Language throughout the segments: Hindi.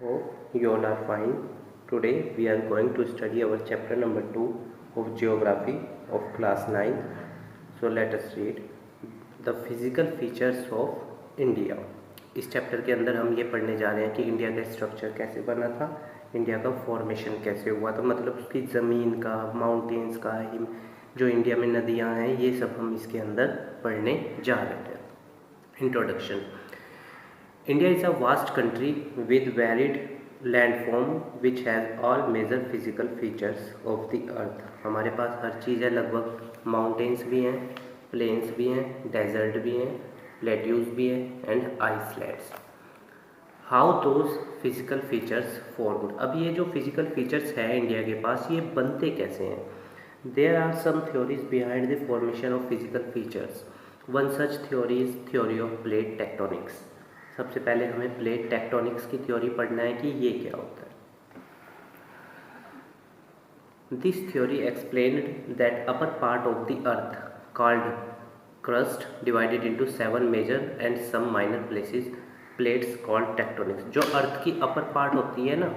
Hope you all are fine. Today we are going to study our chapter number 2 of geography of class 9. So let us read the physical features of India. इस चैप्टर के अंदर हम ये पढ़ने जा रहे हैं कि इंडिया का स्ट्रक्चर कैसे बना था, इंडिया का फॉर्मेशन कैसे हुआ था, मतलब उसकी ज़मीन का, माउंटेन्स का, जो इंडिया में नदियाँ हैं, ये सब हम इसके अंदर पढ़ने जा रहे हैं. Introduction. India is a vast country with varied landform which has all major physical features of the earth. हमारे पास हर चीज़ है, लगभग माउंटेन्स भी हैं, प्लेन्स भी हैं, डेजर्ट भी हैं, प्लेट्यूज भी हैं and islands. How those physical features formed. अब ये जो फिजिकल फीचर्स हैं इंडिया के पास, ये बनते कैसे हैं? There are some theories behind the formation of physical features. One such theory is theory of plate tectonics. सबसे पहले हमें प्लेट टेक्टोनिक्स की थ्योरी पढ़ना है कि ये क्या होता है. This theory explained that upper part of the earth called crust divided into 7 major and some minor plates called tectonics. जो अर्थ की अपर पार्ट होती है ना,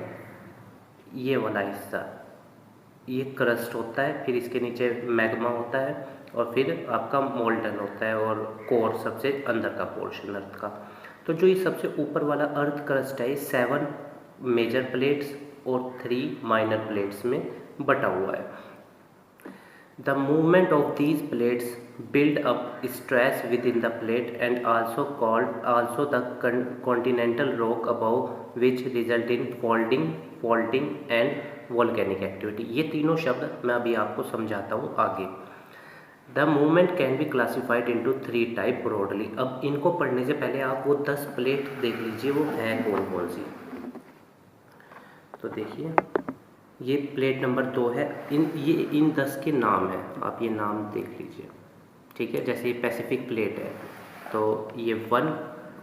ये वाला हिस्सा, ये क्रस्ट होता है, फिर इसके नीचे मैग्मा होता है और फिर आपका मोल्टन होता है और कोर सबसे अंदर का पोर्शन अर्थ का. तो जो ये सबसे ऊपर वाला अर्थ क्रस्ट है, 7 मेजर प्लेट्स और 3 माइनर प्लेट्स में बटा हुआ है. The movement of these plates build up stress with in the plate and also the continental rock above which result in faulting and volcanic activity. ये तीनों शब्द मैं अभी आपको समझाता हूँ आगे. The movement can be classified into 3 type broadly. अब इनको पढ़ने से पहले आप वो 10 प्लेट देख लीजिए, वो हैं कौन कौन सी. तो देखिए, ये प्लेट नंबर 2 है. इन 10 के नाम हैं, आप ये नाम देख लीजिए, ठीक है. जैसे ये पैसिफिक प्लेट है, तो ये 1,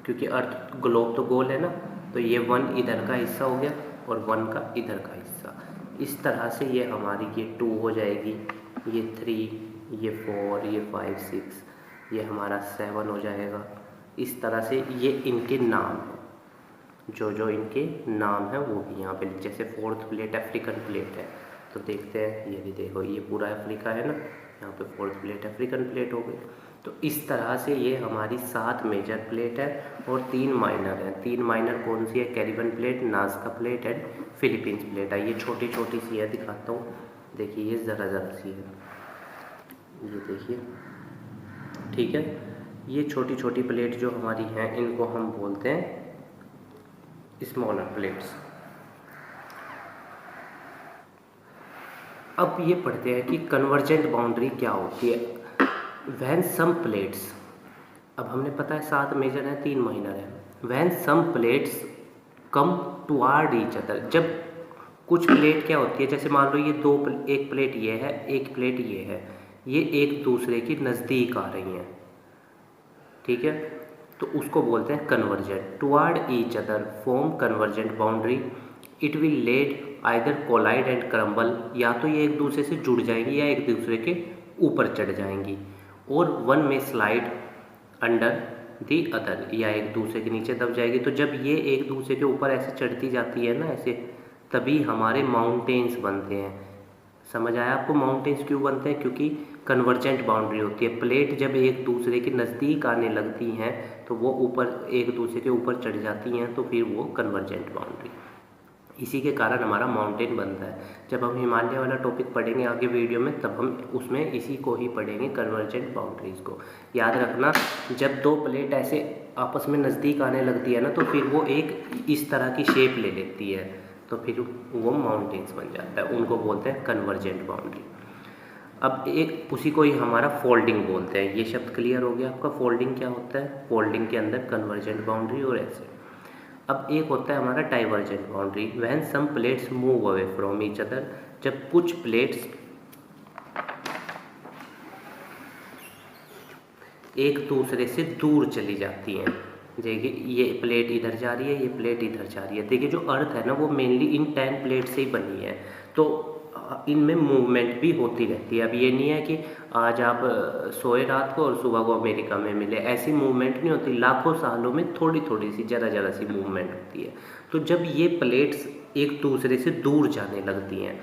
क्योंकि अर्थ ग्लोब तो गोल है ना, तो ये 1 इधर का हिस्सा हो गया और 1 का इधर का हिस्सा. इस तरह से ये हमारी ये 2 हो जाएगी, ये 3, ये 4, ये 5, 6, ये हमारा 7 हो जाएगा. इस तरह से ये इनके नाम हैं, जो इनके नाम हैं वो भी यहाँ पे. जैसे 4th प्लेट अफ्रीकन प्लेट है, तो देखते हैं, ये भी देखो, ये पूरा अफ्रीका है ना, यहाँ पे 4th प्लेट अफ्रीकन प्लेट हो गई. तो इस तरह से ये हमारी 7 मेजर प्लेट है और 3 माइनर है. 3 माइनर कौन सी है? Caribbean plate, Nazca plate and Philippines plate है. ये छोटी छोटी सी है, दिखाता हूँ. देखिए, ये ज़रा सी है, ये देखिए, ठीक है. ये छोटी छोटी प्लेट जो हमारी हैं, इनको हम बोलते हैं स्मॉलर प्लेट्स. अब ये पढ़ते हैं कि कन्वर्जेंट बाउंड्री क्या होती है. व्हेन सम प्लेट्स, अब हमने पता है 7 मेजर हैं, 3 माइनर हैं. When some plates come toward each other. जब कुछ प्लेट क्या होती है, जैसे मान लो ये एक प्लेट ये है, एक प्लेट ये है, ये एक दूसरे के नज़दीक आ रही हैं, ठीक है, तो उसको बोलते हैं convergent. Toward each other form convergent boundary. It will let either collide and crumble. या तो ये एक दूसरे से जुड़ जाएंगी या एक दूसरे के ऊपर चढ़ जाएंगी. और वन में स्लाइड अंडर दी अदर, या एक दूसरे के नीचे दब जाएगी. तो जब ये एक दूसरे के ऊपर ऐसे चढ़ती जाती है ना, ऐसे, तभी हमारे माउंटेन्स बनते हैं. समझ आया आपको माउंटेन्स क्यों बनते हैं? क्योंकि कन्वर्जेंट बाउंड्री होती है. प्लेट जब एक दूसरे के नज़दीक आने लगती हैं तो वो ऊपर एक दूसरे के ऊपर चढ़ जाती हैं, तो फिर वो कन्वर्जेंट बाउंड्री. इसी के कारण हमारा माउंटेन बनता है. जब हम हिमालय वाला टॉपिक पढ़ेंगे आगे वीडियो में, तब हम उसमें इसी को ही पढ़ेंगे, कन्वर्जेंट बाउंड्रीज़ को. याद रखना, जब 2 प्लेट ऐसे आपस में नज़दीक आने लगती है ना, तो फिर वो एक इस तरह की शेप ले लेती है, तो फिर वो माउंटेन्स बन जाता है. उनको बोलते हैं कन्वर्जेंट बाउंड्री. अब एक उसी को ही हमारा फोल्डिंग बोलते हैं. ये शब्द क्लियर हो गया आपका. फोल्डिंग क्या होता है? फोल्डिंग के अंदर कन्वर्जेंट बाउंड्री और ऐसे. अब एक होता है हमारा divergent boundary. When some plates move away from each other. जब कुछ प्लेट्स एक दूसरे से दूर चली जाती हैं. देखिए, ये प्लेट इधर जा रही है, ये प्लेट इधर जा रही है. देखिए, जो अर्थ है ना, वो मेनली इन 10 प्लेट से ही बनी है. तो इनमें मूवमेंट भी होती रहती है। अब ये नहीं है कि आज आप सोए रात को और सुबह को अमेरिका में मिले, ऐसी मूवमेंट नहीं होती। लाखों सालों में थोड़ी थोड़ी सी जरा सी मूवमेंट होती है। तो जब ये प्लेट्स एक दूसरे से दूर जाने लगती हैं,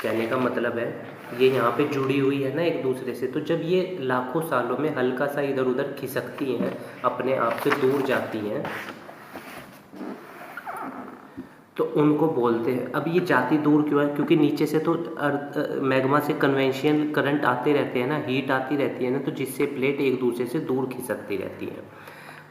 कहने का मतलब है ये यहाँ पे जुड़ी हुई है ना एक दूसरे से, तो जब ये लाखों सालों में हल्का सा इधर उधर खिसकती हैं, अपने आप से दूर जाती हैं, तो उनको बोलते हैं। अब ये जाती दूर क्यों है? क्योंकि नीचे से तो मैग्मा से कन्वेंशियल करंट आते रहते हैं ना, हीट आती रहती है ना, तो जिससे प्लेट एक दूसरे से दूर खिसकती रहती हैं।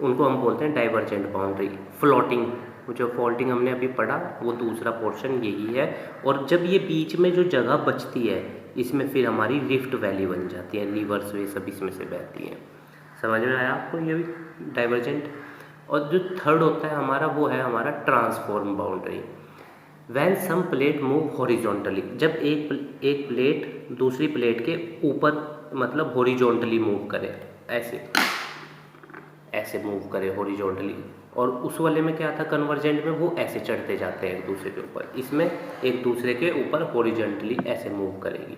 उनको हम बोलते हैं डाइवर्जेंट बाउंड्री। फ्लोटिंग, जो फोल्डिंग हमने अभी पढ़ा, वो दूसरा पोर्शन यही है। और जब ये बीच में जो जगह बचती है, इसमें फिर हमारी रिफ्ट वैली बन जाती है, रिवर्स वे सब इसमें से बहती हैं। समझ में आया आपको ये भी डाइवर्जेंट? और जो थर्ड होता है हमारा, वो है हमारा ट्रांसफॉर्म बाउंड्री। वैन सम प्लेट मूव हॉरिजॉन्टली, जब एक प्लेट दूसरी प्लेट के ऊपर मतलब हॉरिजॉन्टली मूव करे, ऐसे मूव करे हॉरिजॉन्टली। और उस वाले में क्या था, कन्वर्जेंट में वो ऐसे चढ़ते जाते हैं एक दूसरे के ऊपर, इसमें एक दूसरे के ऊपर हॉरिजॉन्टली ऐसे मूव करेगी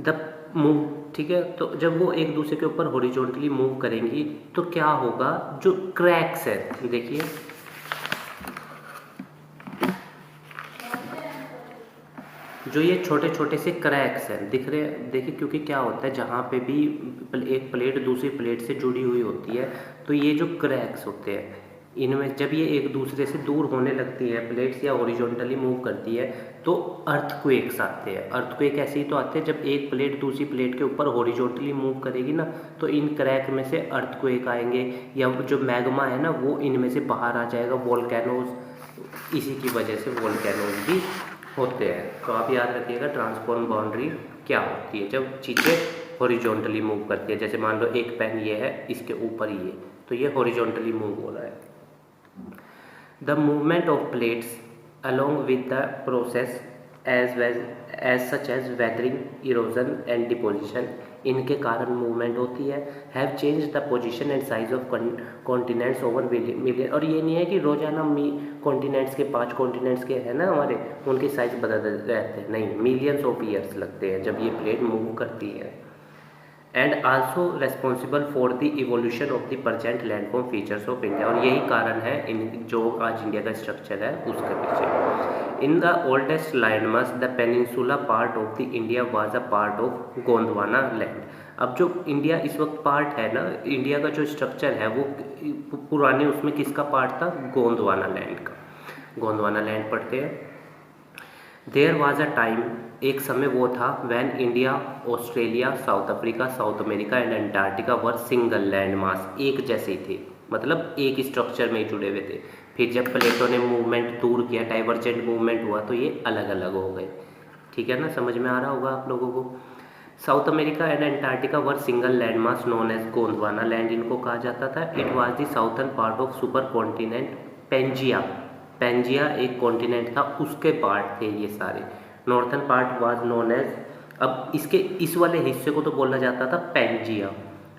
द मूव। ठीक है, तो जब वो एक दूसरे के ऊपर हॉरिजॉन्टली मूव करेंगी तो क्या होगा, जो क्रैक्स है, देखिए जो ये छोटे छोटे से क्रैक्स हैं दिख रहे हैं, देखिए, क्योंकि क्या होता है जहाँ पे भी एक प्लेट दूसरी प्लेट से जुड़ी हुई होती है, तो ये जो क्रैक्स होते हैं, इनमें जब ये एक दूसरे से दूर होने लगती है प्लेट्स या हॉरिजॉन्टली मूव करती है, तो अर्थक्वेक्स आते हैं। अर्थक्वेक ऐसे ही तो आते हैं, जब एक प्लेट दूसरी प्लेट के ऊपर हॉरिजॉन्टली मूव करेगी ना, तो इन क्रैक में से अर्थक्वेक आएंगे, या जो मैग्मा है ना वो इनमें से बाहर आ जाएगा, वोल्केनोज, इसी की वजह से वोल्केनोज भी होते हैं। तो आप याद रखिएगा ट्रांसफॉर्म बाउंड्री क्या होती है, जब चीज़ें हॉरिजॉन्टली मूव करती है। जैसे मान लो एक पेन ये है, इसके ऊपर ये, तो ये हॉरिजॉन्टली मूव हो रहा है। The movement of plates along with the process as such as weathering, erosion and deposition, इनके कारण मूवमेंट होती है। Have change the position and size of continents over million, और ये नहीं है कि रोजाना कॉन्टिनेंट्स के 5 कॉन्टिनेंट्स के हैं ना हमारे, उनके साइज बदल रहते हैं, नहीं, मिलियंस ऑफ ईयर्स लगते हैं जब ये प्लेट मूव करती है। And also responsible for the evolution of the present landform features of India, और यही कारण है इन जो आज इंडिया का स्ट्रक्चर है उसके पीछे। In the oldest landmass the peninsula part of the India was a part of Gondwana land. अब जो इंडिया इस वक्त पार्ट है ना, इंडिया का जो स्ट्रक्चर है वो पुराने उसमें किसका पार्ट था, गोंडवाना लैंड का। गोंडवाना लैंड पढ़ते हैं। देयर वाज अ टाइम, एक समय वो था, when India, Australia, South Africa, South America and Antarctica were single land mass, एक जैसे ही थे, मतलब एक स्ट्रक्चर में ही जुड़े हुए थे। फिर जब प्लेटों ने मूवमेंट दूर किया, डाइवर्जेंट मूवमेंट हुआ, तो ये अलग अलग हो गए। ठीक है ना, समझ में आ रहा होगा आप लोगों को। South America and Antarctica were single land mass known as Gondwana land, इनको कहा जाता था। It was the southern part of super continent Pangaea, Pangaea एक कॉन्टिनेंट था, उसके पार्ट थे ये सारे। Northern part was known as, अब इसके इस वाले हिस्से को तो बोला जाता था पेंजिया,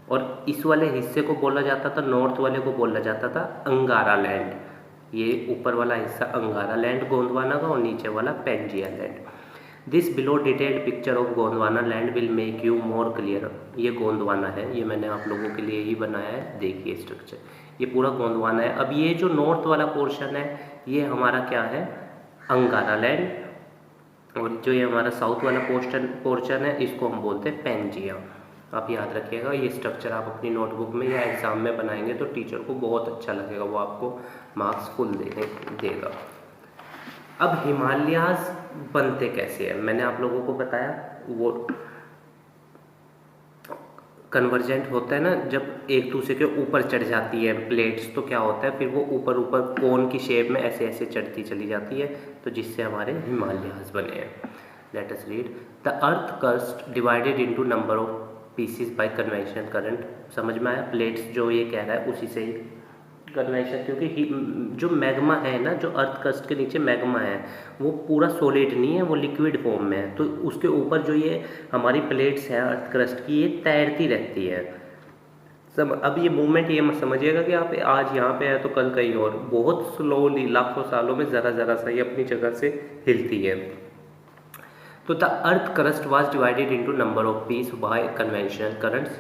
और इस वाले हिस्से को बोला जाता था, नॉर्थ वाले को बोला जाता था अंगारा लैंड। ये ऊपर वाला हिस्सा अंगारा लैंड गोंडवाना का, और नीचे वाला Pangaea land. This below detailed picture of Gondwana land will make you more clear. ये गोंडवाना है, ये मैंने आप लोगों के लिए ही बनाया है, देखिए स्ट्रक्चर, ये पूरा गोंडवाना है। अब ये जो नॉर्थ वाला पोर्शन है, ये हमारा क्या है, अंगारा लैंड, और जो ये हमारा साउथ वाला पोर्शन है, इसको हम बोलते हैं पेंजिया। आप याद रखिएगा, ये स्ट्रक्चर आप अपनी नोटबुक में या एग्ज़ाम में बनाएंगे तो टीचर को बहुत अच्छा लगेगा, वो आपको मार्क्स फुल देगा। अब हिमालयाज़ बनते कैसे हैं, मैंने आप लोगों को बताया, वो कन्वर्जेंट होता है ना, जब एक दूसरे के ऊपर चढ़ जाती है प्लेट्स, तो क्या होता है, फिर वो ऊपर ऊपर कोन की शेप में ऐसे ऐसे चढ़ती चली जाती है, तो जिससे हमारे हिमालयाज़ बने हैं। Let us read. The earth crust divided into number of pieces by conventional current. समझ में आया, प्लेट्स जो ये कह रहा है उसी से ही कन्वेंशन, क्योंकि जो मैग्मा है ना, जो अर्थ क्रस्ट के नीचे मैग्मा है, वो पूरा सॉलिड नहीं है, वो लिक्विड फॉर्म में है, तो उसके ऊपर जो ये हमारी प्लेट्स है अर्थ क्रस्ट की, ये तैरती रहती है। अब ये मूवमेंट ये मत समझिएगा कि आप आज यहाँ पे है तो कल कहीं और, बहुत स्लोली लाखों सालों में ज़रा सा ये अपनी जगह से हिलती है। तो the earth crust was divided into number of piece by conventional currents.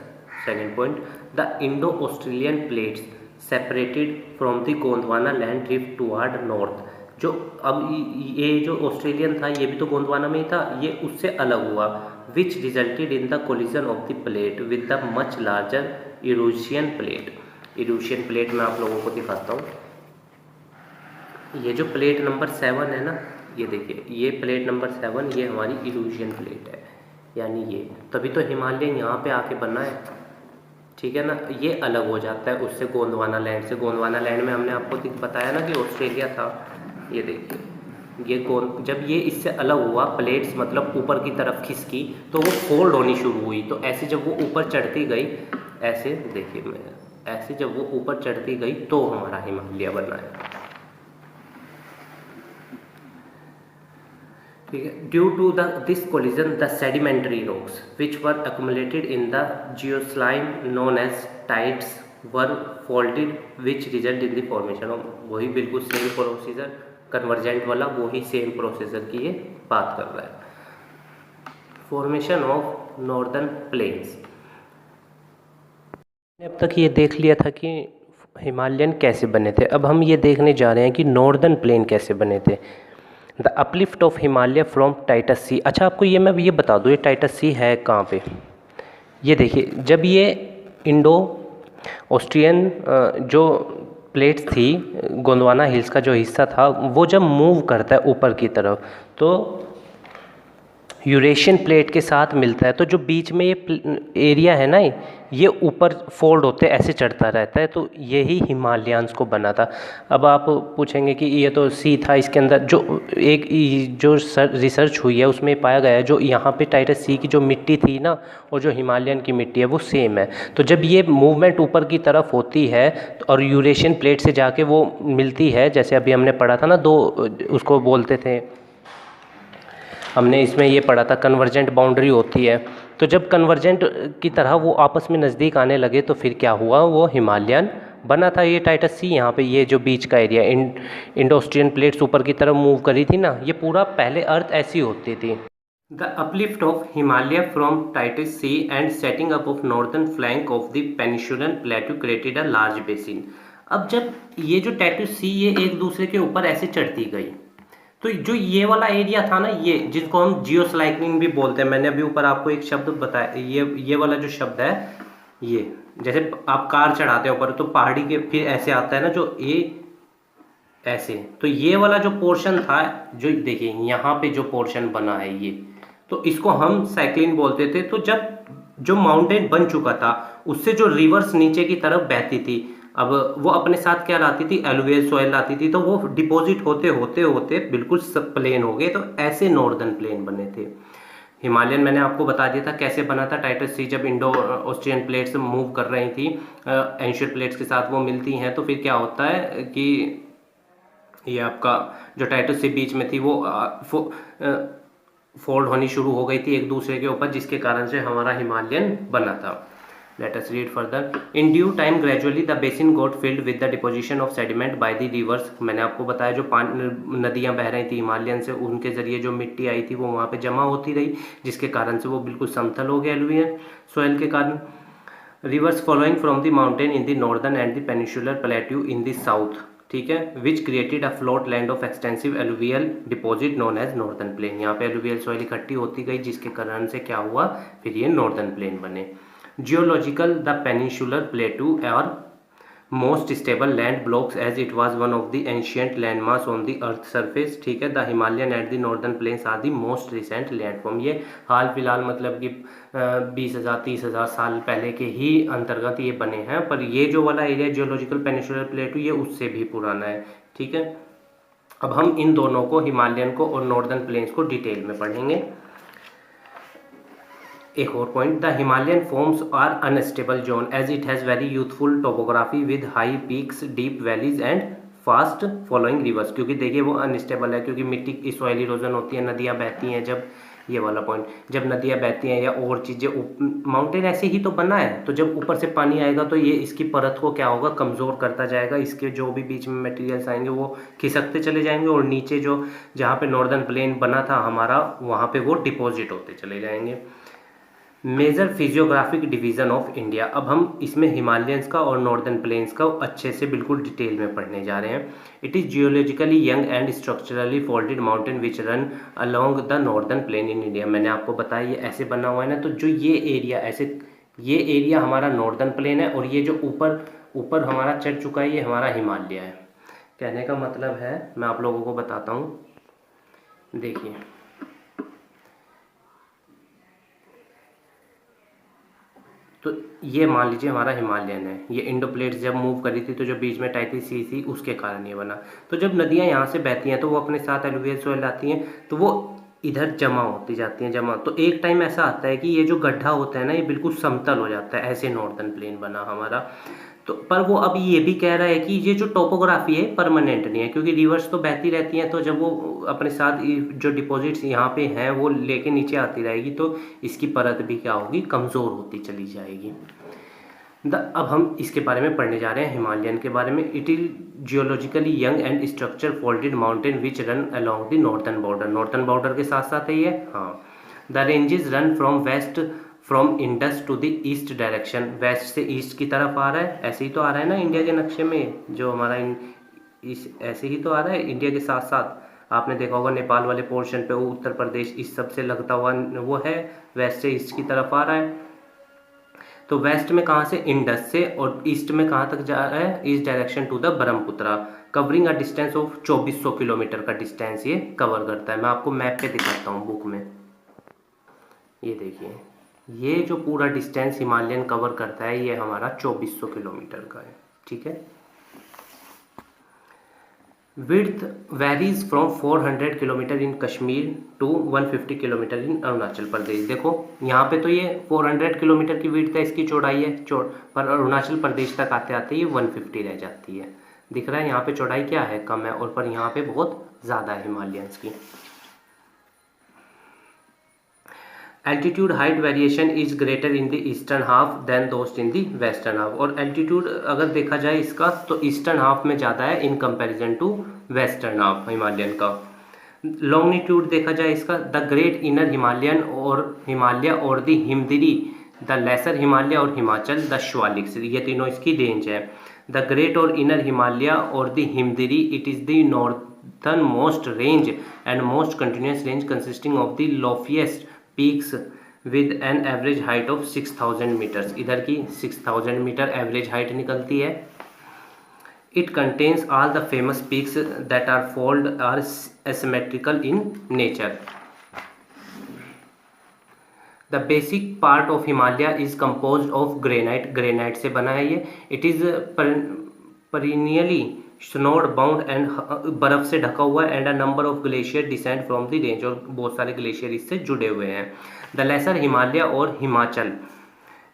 Second point, the Indo Australian plates separated from the Gondwana land drift toward north. जो अब ये जो ऑस्ट्रेलियन था ये भी तो गोंडवाना में ही था, ये उससे अलग हुआ, which resulted in the collision of the plate with the much larger Eurasian plate. Eurasian plate मैं आप लोगों को दिखाता हूँ। ये जो प्लेट नंबर 7 है ना, ये देखिए, ये प्लेट नंबर 7 ये हमारी इरूशियन प्लेट है, यानी ये तभी तो हिमालय यहाँ पे आके बना है, ठीक है ना। ये अलग हो जाता है उससे गोंडवाना लैंड से। गोंडवाना लैंड में हमने आपको बताया ना कि ऑस्ट्रेलिया था। ये देखिए, ये जब ये इससे अलग हुआ, प्लेट्स मतलब ऊपर की तरफ खिसकी तो वो फोल्ड होनी शुरू हुई। तो ऐसे जब वो ऊपर चढ़ती गई, ऐसे देखिए मैं, ऐसे जब वो ऊपर चढ़ती गई तो हमारा हिमालय बना है, ठीक है। Due to this collision the sedimentary rocks which were accumulated in the geosyncline known as Tethys were folded which result in the formation of, वही बिल्कुल सेम प्रोसीजर कन्वर्जेंट वाला, वही सेम प्रोसीजर की ये बात कर रहा है। Formation of northern plains. अब तक ये देख लिया था कि हिमालयन कैसे बने थे, अब हम ये देखने जा रहे हैं कि नॉर्दर्न प्लेन कैसे बने थे। The uplift of Himalaya from Tethys sea. अच्छा, आपको मैं ये बता दूँ, ये टाइटस सी है कहाँ पे। ये देखिए, जब ये इंडो ऑस्ट्रियन जो प्लेट्स थी, गोंडवाना हिल्स का जो हिस्सा था, वो जब मूव करता है ऊपर की तरफ तो यूरेशियन प्लेट के साथ मिलता है, तो जो बीच में ये एरिया है ना, ये ऊपर फोल्ड होते ऐसे चढ़ता रहता है, तो यही हिमालयंस को बना था। अब आप पूछेंगे कि ये तो सी था, इसके अंदर जो जो रिसर्च हुई है उसमें पाया गया है जो यहाँ पे टाइटस सी की जो मिट्टी थी ना और जो हिमालयन की मिट्टी है वो सेम है। तो जब ये मूवमेंट ऊपर की तरफ होती है और यूरेशियन प्लेट से जाके वो मिलती है, जैसे अभी हमने पढ़ा था ना, दो उसको बोलते थे, हमने इसमें ये पढ़ा था कन्वर्जेंट बाउंड्री होती है। तो जब कन्वर्जेंट की तरह वो आपस में नज़दीक आने लगे तो फिर क्या हुआ, वो हिमालयन बना था। ये टाइटस सी यहाँ पे ये जो बीच का एरिया, इंडो ऑस्ट्रियन प्लेट्स ऊपर की तरफ मूव करी थी ना, ये पूरा पहले अर्थ ऐसी होती थी। The uplift of Himalaya from Tethys sea and setting up of northern flank of the peninsular plateau created a large basin. अब जब ये जो टाइटस सी ये एक दूसरे के ऊपर ऐसे चढ़ती गई, तो जो ये वाला एरिया था ना, ये जिसको हम जियोस्लाइकलिंग भी बोलते हैं, मैंने अभी ऊपर आपको एक शब्द बताया, ये वाला जो शब्द है, ये जैसे आप कार चढ़ाते हो ऊपर तो पहाड़ी के फिर ऐसे आता है ना जो ये ऐसे, तो ये वाला जो पोर्शन था, जो देखिए यहाँ पे जो पोर्शन बना है ये, तो इसको हम साइक्लिन बोलते थे। तो जब जो माउंटेन बन चुका था उससे जो रिवर्स नीचे की तरफ बहती थी, अब वो अपने साथ क्या लाती थी, एलुवियल सॉइल लाती थी, तो वो डिपॉजिट होते होते होते बिल्कुल सब प्लेन हो गए, तो ऐसे नॉर्दर्न प्लेन बने थे। हिमालयन मैंने आपको बता दिया था कैसे बना था। टाइटस सी जब इंडो ऑस्ट्रियन प्लेट्स मूव कर रही थी एंशियंट प्लेट्स के साथ वो मिलती हैं, तो फिर क्या होता है कि ये आपका जो टाइटस सी बीच में थी वो फोल्ड होनी शुरू हो गई थी एक दूसरे के ऊपर, जिसके कारण से हमारा हिमालयन बना था। Let us read further. In due time, gradually the basin got filled with the deposition of sediment by the rivers. मैंने आपको बताया जो नदियाँ बह रही थी हिमालयन से, उनके जरिए जो मिट्टी आई थी वो वहाँ पे जमा होती रही, जिसके कारण से वो बिल्कुल समतल हो गया एलुवियल सोइल के कारण। Rivers flowing from the mountain in the northern and the peninsular plateau in the south, ठीक है, which created a float land of extensive alluvial deposit known as northern plain. यहाँ पे एलुवियल सॉइल इकट्ठी होती गई, जिसके कारण से क्या हुआ, फिर ये नॉर्दर्न प्लेन बने। Geological, the peninsular plateau are most stable land blocks as it was one of the ancient landmass on the earth surface, ठीक है। The Himalayan and the northern plains are the most recent landform। ये हाल फिलहाल मतलब कि 20,000 30,000 साल पहले के ही अंतर्गत ये बने हैं, पर ये जो वाला एरिया जियोलॉजिकल पेनिनसुलर प्लेटू ये उससे भी पुराना है, ठीक है। अब हम इन दोनों को, हिमालयन को और नॉर्दर्न प्लेन्स को डिटेल में पढ़ेंगे। एक और point, the Himalayan forms are unstable zone as it has very youthful topography with high peaks, deep valleys and fast following rivers. क्योंकि देखिए वो अनस्टेबल है, क्योंकि मिट्टी की सॉइल इरोजन होती है, नदियाँ बहती हैं जब ये वाला पॉइंट। जब नदियाँ बहती हैं या और चीज़ें, माउंटेन ऐसे ही तो बना है, तो जब ऊपर से पानी आएगा तो ये इसकी परत को क्या होगा, कमज़ोर करता जाएगा। इसके जो भी बीच में मटेरियल्स आएंगे वो खिसकते चले जाएंगे, और नीचे जो जहाँ पे नॉर्दर्न प्लेन बना था हमारा, वहाँ पे वो डिपॉजिट होते चले जाएंगे। Major physiographic division of India. अब हम इसमें हिमालयंस का और नॉर्दर्न प्लेन्स का अच्छे से बिल्कुल डिटेल में पढ़ने जा रहे हैं। It is geologically young and structurally folded mountain which run along the northern plane in India. मैंने आपको बताया ये ऐसे बना हुआ है ना, तो जो ये एरिया ऐसे, ये एरिया हमारा नॉर्दर्न प्लेन है, और ये जो ऊपर ऊपर हमारा चढ़ चुका है ये हमारा हिमालय है। कहने का मतलब है, मैं आप लोगों को बताता हूँ, देखिए तो ये मान लीजिए हमारा हिमालयन है, ये इंडो प्लेट्स जब मूव करी थी तो जो बीच में टाइटल सी थी उसके कारण ये बना। तो जब नदियाँ यहाँ से बहती हैं तो वो अपने साथ एलुवियल सोइल लाती हैं, तो वो इधर जमा होती जाती हैं, जमा। तो एक टाइम ऐसा आता है कि ये जो गड्ढा होता है ना, ये बिल्कुल समतल हो जाता है, ऐसे नॉर्दर्न प्लेन बना हमारा। तो पर वो अब ये भी कह रहा है कि ये जो टोपोग्राफी है परमानेंट नहीं है, क्योंकि रिवर्स तो बहती रहती हैं, तो जब वो अपने साथ जो डिपॉजिट्स यहाँ पे हैं वो लेके नीचे आती रहेगी, तो इसकी परत भी क्या होगी, कमज़ोर होती चली जाएगी। अब हम इसके बारे में पढ़ने जा रहे हैं, हिमालयन के बारे में। It is geologically young and structure folded mountain which run along the northern border. Northern border के साथ साथ है ये, हाँ। The ranges run from west from Indus to the east direction. West से ईस्ट की तरफ आ रहा है, ऐसे ही तो आ रहा है ना इंडिया के नक्शे में, जो हमारा इस ऐसे ही तो आ रहा है इंडिया के साथ साथ। आपने देखा होगा नेपाल वाले पोर्शन पे वो उत्तर प्रदेश इस सब से लगता हुआ वो है, वेस्ट से ईस्ट की तरफ आ रहा है। तो वेस्ट में कहाँ से, इंडस से, और ईस्ट में कहाँ तक जा रहा है, east direction to the Brahmaputra, covering a distance of 2400 kilometre का डिस्टेंस ये कवर करता है। मैं आपको मैप पे दिखाता हूँ बुक में, ये देखिए, ये जो पूरा डिस्टेंस हिमालयन कवर करता है ये हमारा 2400 किलोमीटर का है, ठीक है। Width varies from 400 kilometre in Kashmir to 150 kilometre in Arunachal Pradesh. देखो यहाँ पे तो ये 400 किलोमीटर की विड्थ है, इसकी चौड़ाई है, पर अरुणाचल प्रदेश तक आते आते ये 150 रह जाती है। दिख रहा है यहाँ पे चौड़ाई क्या है, कम है, और पर यहाँ पे बहुत ज़्यादा है हिमालयंस की। Altitude height variation is greater in the eastern half than those in the western half. और एल्टीट्यूड अगर देखा जाए इसका तो ईस्टर्न हाफ में ज़्यादा है in comparison to western half Himalayan का। लॉन्गिट्यूड देखा जाए इसका, the great inner Himalayan or Himalaya or the Himadri, the lesser Himalaya or Himachal, the Shivaliks, ये तीनों इसकी रेंज है। The great or inner Himalaya or the Himadri, it is the northernmost range and most continuous range consisting of the loftiest peaks with an average height of 6000 metres. इधर की 6000 मीटर एवरेज हाइट निकलती है। It contains all the famous peaks that are fold are asymmetrical in nature. The basic part of Himalaya is compose of granite, granite से बना है ये। इट इज पेरिनियली स्नोड बाउंड एंड, बर्फ से ढका हुआ है, and a number of glacier descend from the range, और बहुत सारे ग्लेशियर इससे जुड़े हुए हैं। The lesser Himalaya or Himachal,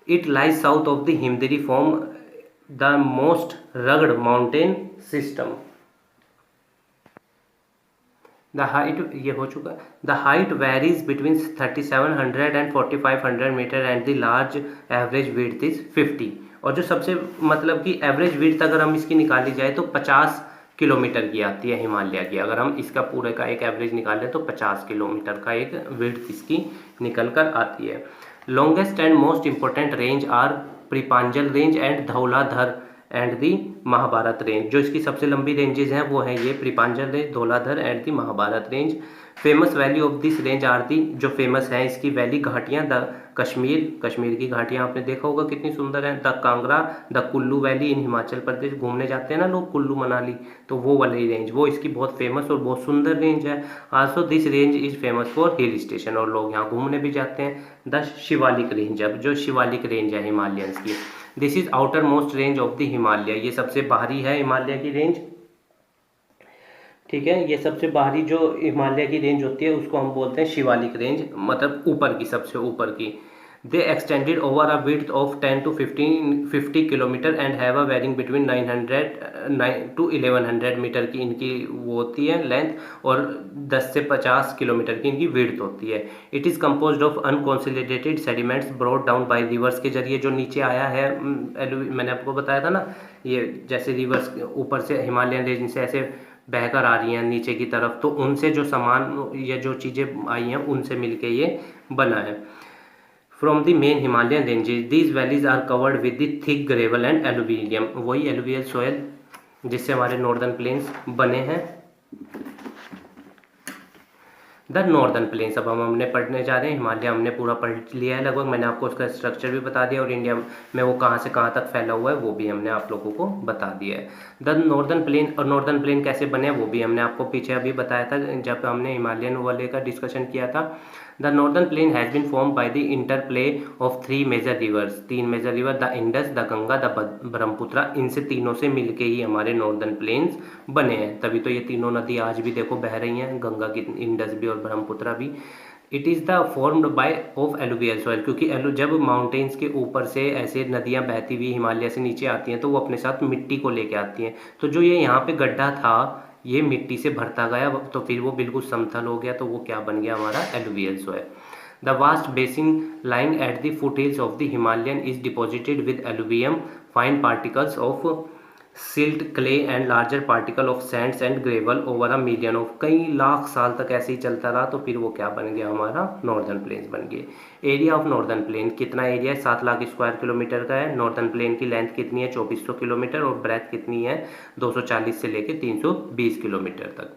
it lies south of the Himadri form the most rugged mountain system. The height, ये हो चुका है। The height varies between 3700 and 4500 metre and the large average width is 50। और जो सबसे मतलब कि एवरेज विड्थ अगर हम इसकी निकाली जाए तो 50 किलोमीटर की आती है हिमालय की। अगर हम इसका पूरे का एक एवरेज निकालें तो 50 किलोमीटर का एक विड्थ इसकी निकल कर आती है। Longest and most important range are Pir Panjal range and Dhauladhar and the Mahabharat range. जो इसकी सबसे लंबी रेंजेस हैं वो है ये Pir Panjal range, Dhauladhar and the Mahabharat range. Famous valley of this range are the, जो फेमस है इसकी वैली घाटियाँ, द कश्मीर, कश्मीर की घाटियाँ आपने देखा होगा कितनी सुंदर है। The Kangra, the Kullu valley in Himachal Pradesh, घूमने जाते हैं ना लोग कुल्लू मनाली, तो वो वाली रेंज, वो इसकी बहुत फेमस और बहुत सुंदर रेंज है। Also this range is famous for hill station, और लोग यहाँ घूमने भी जाते हैं। द शिवालिक रेंज, अब जो शिवालिक रेंज है हिमालयंस की, this is outer most range of the Himalaya, ये सबसे बाहरी है हिमालय की रेंज, ठीक है। ये सबसे बाहरी जो हिमालय की रेंज होती है उसको हम बोलते हैं शिवालिक रेंज, मतलब ऊपर की, सबसे ऊपर की। They extended over a width of 10 to 50 kilometre and have a varying between 900 to 1100 metre की इनकी वो होती है लेंथ, और 10 से 50 किलोमीटर की इनकी विड्थ होती है। It is composed of unconsolidated sediments brought down by rivers के जरिए जो नीचे आया है। मैंने आपको बताया था ना, ये जैसे रिवर्स ऊपर से हिमालयन रेंज से ऐसे बहकर आ रही हैं नीचे की तरफ, तो उनसे जो सामान या जो चीज़ें आई हैं उनसे मिलके ये बना है। From the main Himalayan ranges these valleys are covered with the thick gravel and alluvium, वही एलुवियल सॉयल जिससे हमारे नॉर्दर्न प्लेन्स बने हैं। द नॉर्दर्न प्लेन्स अब हमने पढ़ने जा रहे हैं। हिमालय हमने पूरा पढ़ लिया है लगभग, मैंने आपको उसका स्ट्रक्चर भी बता दिया और इंडिया में वो कहाँ से कहाँ तक फैला हुआ है वो भी हमने आप लोगों को बता दिया है। द नॉर्दर्न प्लेन, और नॉर्दर्न प्लेन कैसे बने वो भी हमने आपको पीछे अभी बताया था जब हमने हिमालयन वाले का डिस्कशन किया था। The northern plain has been form by the interplay of 3 major rivers, 3 major river, the Indus, the Ganga, the Brahmaputra. इनसे तीनों से मिलके ही हमारे नॉर्दर्न प्लेन्स बने हैं, तभी तो ये तीनों नदी आज भी देखो बह रही हैं, गंगा की, इंडस भी और ब्रह्मपुत्रा भी। It is the formed by of alluvial soil, क्योंकि जब माउंटेन्स के ऊपर से ऐसे नदियाँ बहती हुई हिमालय से नीचे आती हैं तो वो अपने साथ मिट्टी को लेके आती हैं, तो जो ये यहाँ पे गड्ढा था ये मिट्टी से भरता गया तो फिर वो बिल्कुल समतल हो गया, तो वो क्या बन गया हमारा alluvial soil. The vast basin lying at the foothills of the Himalayan is deposited with alluvium fine particles of silt clay and larger particle of Sands and gravel over a million of, कई लाख साल तक ऐसे ही चलता रहा तो फिर वो क्या बन गया हमारा नॉर्दर्न प्लेन्स बन गए। एरिया ऑफ नॉर्दर्न प्लेन, कितना एरिया है 7 लाख स्क्वायर किलोमीटर का है। नॉर्दर्न प्लेन की लेंथ कितनी है 2400 किलोमीटर, और ब्रेथ कितनी है 240 से लेकर 320 किलोमीटर तक।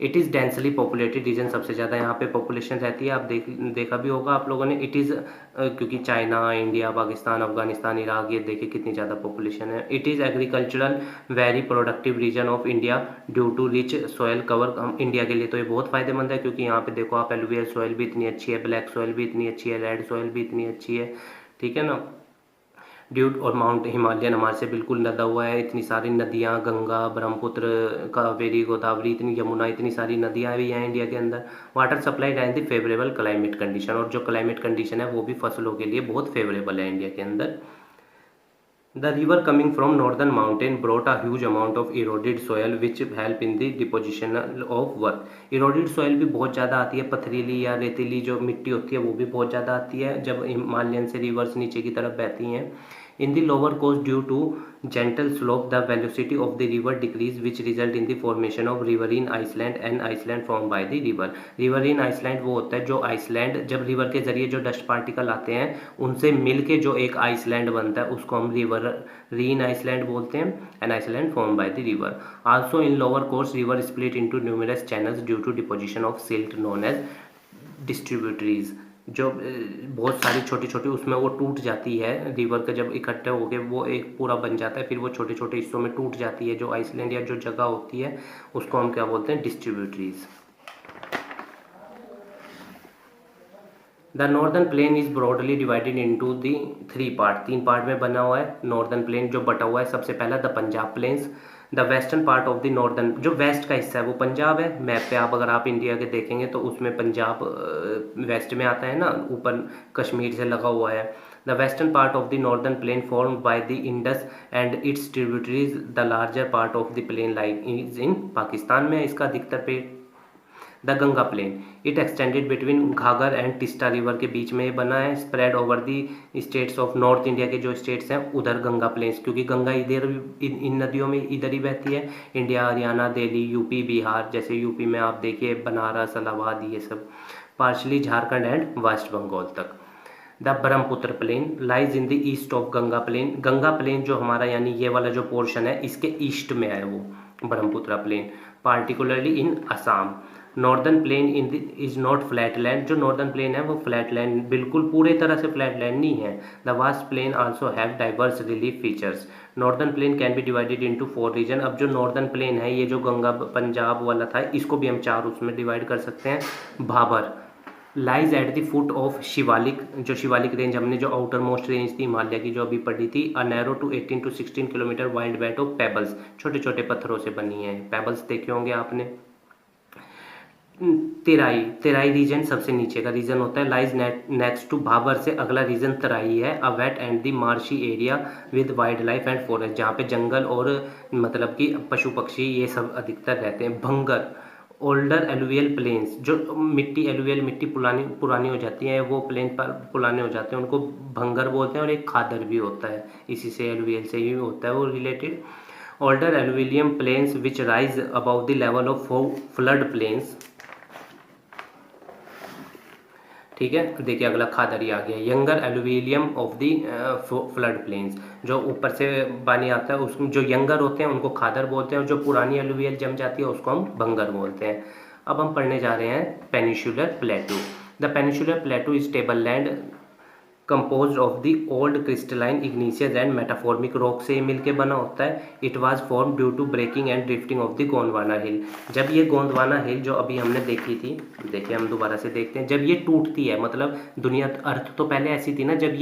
It is densely populated region, सबसे ज़्यादा यहाँ पे पॉपुलेशन रहती है, आप देखा भी होगा आप लोगों ने। इट इज़ क्योंकि China, India, Pakistan, Afghanistan, Iraq, ये देखिए कितनी ज़्यादा पॉपुलेशन है। It is agricultural very productive region of India due to rich soil cover, हम इंडिया के लिए तो ये बहुत फ़ायदेमंद है क्योंकि यहाँ पे देखो आप एलुवियल सॉयल भी इतनी अच्छी है, ब्लैक सॉयल भी इतनी अच्छी है, रेड सॉयल भी इतनी अच्छी है, ठीक है ना। ड्यूट और माउंट हिमालयन हमारे से बिल्कुल लदा हुआ है, इतनी सारी नदियाँ, गंगा, ब्रह्मपुत्र, कावेरी, गोदावरी, इतनी यमुना, इतनी सारी नदियाँ भी हैं इंडिया के अंदर। Water supply and the favourable climate condition, और जो क्लाइमेट कंडीशन है वो भी फसलों के लिए बहुत फेवरेबल है इंडिया के अंदर। The river coming from northern mountain brought a huge amount of eroded soil which help in the deposition of work. Eroded soil भी बहुत ज़्यादा आती है, पथरीली या रेतीली जो मिट्टी होती है वो भी बहुत ज़्यादा आती है जब हिमालयन से रिवर्स नीचे की तरफ बहती हैं। In the lower coast, due to gentle slope, the velocity of the river decrease, which result in the formation of riverine island and island formed by the river. Riverine island वो होता है जो आइसलैंड, जब रिवर के जरिए जो डस्ट पार्टिकल आते हैं उनसे मिलके जो एक आइसलैंड बनता है उसको हम रिवरीन आइसलैंड बोलते हैं, an island form by the river. Also in lower coast river split into numerous channels due to deposition of silt known as distributaries, जो बहुत सारी छोटी छोटी उसमें वो टूट जाती है, रिवर का जब इकट्ठे हो गए वो एक पूरा बन जाता है, फिर वो छोटे छोटे हिस्सों में टूट जाती है जो आइसलैंड या जो जगह होती है उसको हम क्या बोलते हैं, distributaries. The northern plain is broadly divided into the 3 part, 3 part में बना हुआ है नॉर्दर्न प्लेन जो बटा हुआ है। सबसे पहला the Punjab plains, the western part of the northern, जो वेस्ट का हिस्सा है वो पंजाब है। मैप पे आप अगर आप इंडिया के देखेंगे तो उसमें पंजाब वेस्ट में आता है ना, ऊपर कश्मीर से लगा हुआ है। The western part of the northern plain formed by the Indus and its tributaries, the larger part of the plain like is in Pakistan में इसका अधिकतर पे। The Ganga plain, it extended between Ghaghara and Teesta river के बीच में बना है, spread over the states of north India के जो स्टेट्स हैं उधर गंगा प्लेन्स, क्योंकि गंगा इधर इन नदियों में इधर ही बहती है। इंडिया, हरियाणा, दिल्ली, यूपी, बिहार, जैसे यूपी में आप देखिए बनारस, इलाहाबाद, ये सब, partially Jharkhand and West Bengal तक। The Brahmaputra plain lies in the east of Ganga plain, Ganga plain जो हमारा यानी ये वाला जो पोर्शन है इसके ईस्ट में है वो Brahmaputra plain, particularly in Assam. Northern plain is not flat land, जो नॉर्दर्न प्लेन है वो फ्लैट लैंड बिल्कुल पूरे तरह से फ्लैट लैंड नहीं है। The vast plain also have diverse relief features. Northern plain can be divided into 4 region, अब जो नॉर्दर्न प्लेन है ये जो गंगा पंजाब वाला था इसको भी हम 4 उसमें डिवाइड कर सकते हैं। Bhabar lies at the foot of Shivalik, जो शिवालिक रेंज हमने जो आउटर मोस्ट रेंज थी हिमालय की जो अभी पढ़ी थी, a narrow to 18 to 16 kilometre wide belt of pebbles, छोटे छोटे पत्थरों से बनी है। पेबल्स देखे होंगे आपने। तेराई, तेराई रीजन सबसे नीचे का रीजन होता है, लाइज नेक्स्ट टू भाबर से अगला रीजन तराई है। A wet and the marshy area with wildlife and forest, जहाँ पे जंगल और मतलब कि पशु पक्षी ये सब अधिकतर रहते हैं। भंगर, ओल्डर एलुवियल प्लेन्स, जो मिट्टी एलुवियल मिट्टी पुरानी पुरानी हो जाती है, वो प्लेन पर पुराने हो जाते हैं, उनको भंगर बोलते हैं। और एक खादर भी होता है, इसी से एलुवियल से ही होता है वो related. Older alluvium plains which rise above the level of flood plains, ठीक है। देखिए अगला खादरी आ गया। Younger alluvium of the flood plains, जो ऊपर से पानी आता है उसमें जो यंगर होते हैं उनको खादर बोलते हैं, और जो पुरानी एलुवियल जम जाती है उसको हम भंगर बोलते हैं। अब हम पढ़ने जा रहे हैं peninsular plateau. The peninsular plateau is tableland compose of the old crystalline igneous and metamorphic rock से मिलके बना होता है। It was form due to breaking and drifting of the Gondwana hill. जब ये गोंडवाना हिल जो अभी हमने देखी थी, देखिए हम दोबारा से देखते हैं, जब ये टूटती है, मतलब दुनिया अर्थ तो पहले ऐसी थी ना, जब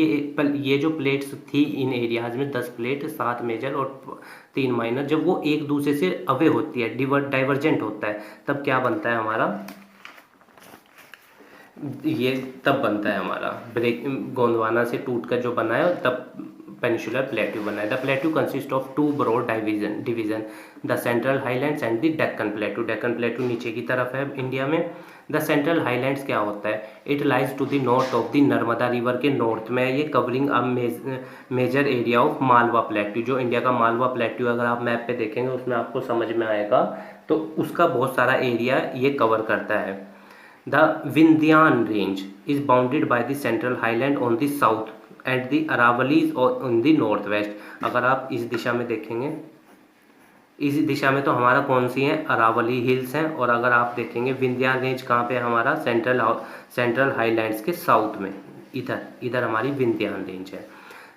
ये जो प्लेट्स थी इन एरियाज में 10 प्लेट, 7 मेजर और 3 माइनर, जब वो एक दूसरे से अवे होती है, डाइवर्जेंट होता है, तब क्या बनता है हमारा, ये तब बनता है हमारा ब्रेक, गोंडवाना से टूटकर जो बना है तब पेनिनसुलर प्लेट्यू बना है। The plateau consist of 2 broad division, the central highlands and the Deccan plateau. Deccan plateau नीचे की तरफ है इंडिया में। द सेंट्रल हाईलैंड्स क्या होता है, it lies to the north of the Narmada river के नॉर्थ में, ये covering a major area of Malwa plateau. जो इंडिया का मालवा प्लेट्यू अगर आप मैप पे देखेंगे उसमें आपको समझ में आएगा, तो उसका बहुत सारा एरिया ये कवर करता है। The Vindhyan range is bounded by the Central Highland on the south and the Aravallis on the northwest. अगर आप इस दिशा में देखेंगे, इस दिशा में तो हमारा कौन सी है, अरावली हिल्स हैं, और अगर आप देखेंगे विंध्यान रेंज कहाँ पे है हमारा, सेंट्रल हाईलैंड्स के साउथ में, इधर हमारी विंध्यान रेंज है।